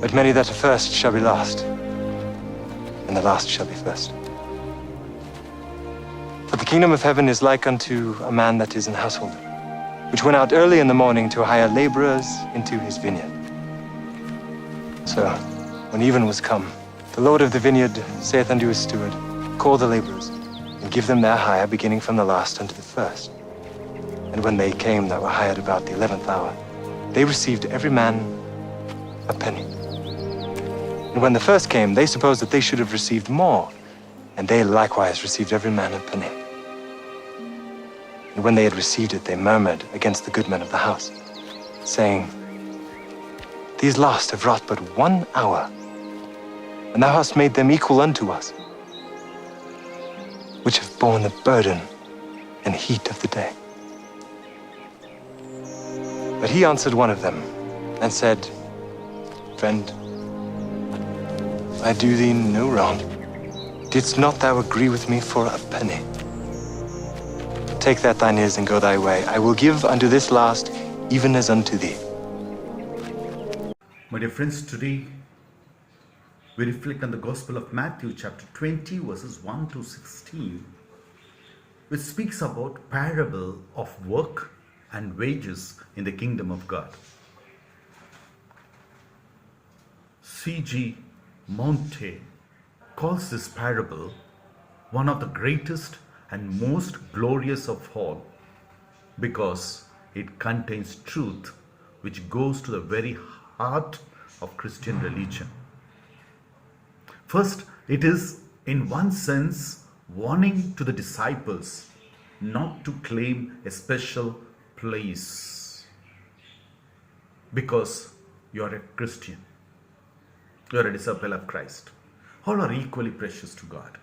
But many that are first shall be last, and the last shall be first. For the kingdom of heaven is like unto a man that is an householder, which went out early in the morning to hire laborers into his vineyard. So, when even was come, the Lord of the vineyard saith unto his steward, Call the laborers, and give them their hire, beginning from the last unto the first. And when they came that were hired about the 11th hour, they received every man a penny. And when the first came, they supposed that they should have received more, and they likewise received every man a penny. And when they had received it, they murmured against the good men of the house, saying, These last have wrought but 1 hour, and thou hast made them equal unto us, which have borne the burden and heat of the day. But he answered one of them, and said, Friend, I do thee no wrong. Didst not thou agree with me for a penny? Take that thine is, and go thy way. I will give unto this last, even as unto thee. My dear friends, today we reflect on the Gospel of Matthew, chapter 20, verses 1 to 16, which speaks about parable of work and wages in the kingdom of God. C.G. Monte calls this parable one of the greatest and most glorious of all, because it contains truth which goes to the very heart of Christian religion. First, it is in one sense warning to the disciples not to claim a special place because you are a Christian, you are a disciple of Christ. All are equally precious to God.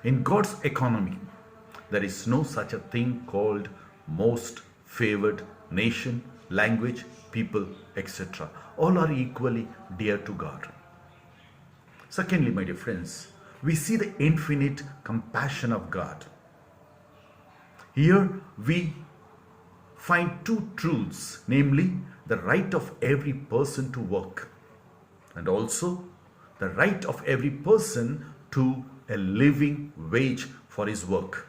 In God's economy, there is no such a thing called most favored nation, language, people, etc. All are equally dear to God. Secondly, my dear friends, we see the infinite compassion of God. Here we find two truths, namely the right of every person to work, and also the right of every person to a living wage for his work.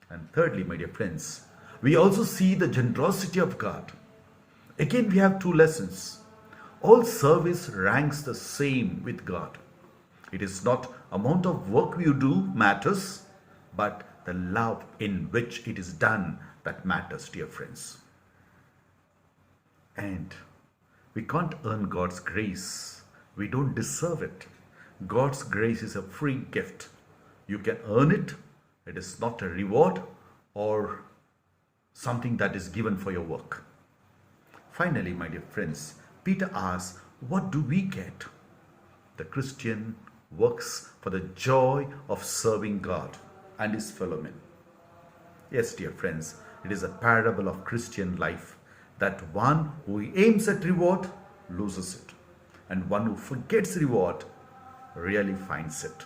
And thirdly, my dear friends, we also see the generosity of God. Again, we have two lessons. All service ranks the same with God. It is not amount of work you do matters, but the love in which it is done that matters, dear friends. And we can't earn God's grace. We don't deserve it. God's grace is a free gift. You can earn it. It is not a reward or something that is given for your work. Finally, my dear friends, Peter asks, what do we get? The Christian works for the joy of serving God and his fellow men. Yes, dear friends, it is a parable of Christian life that one who aims at reward loses it, and one who forgets reward really finds it.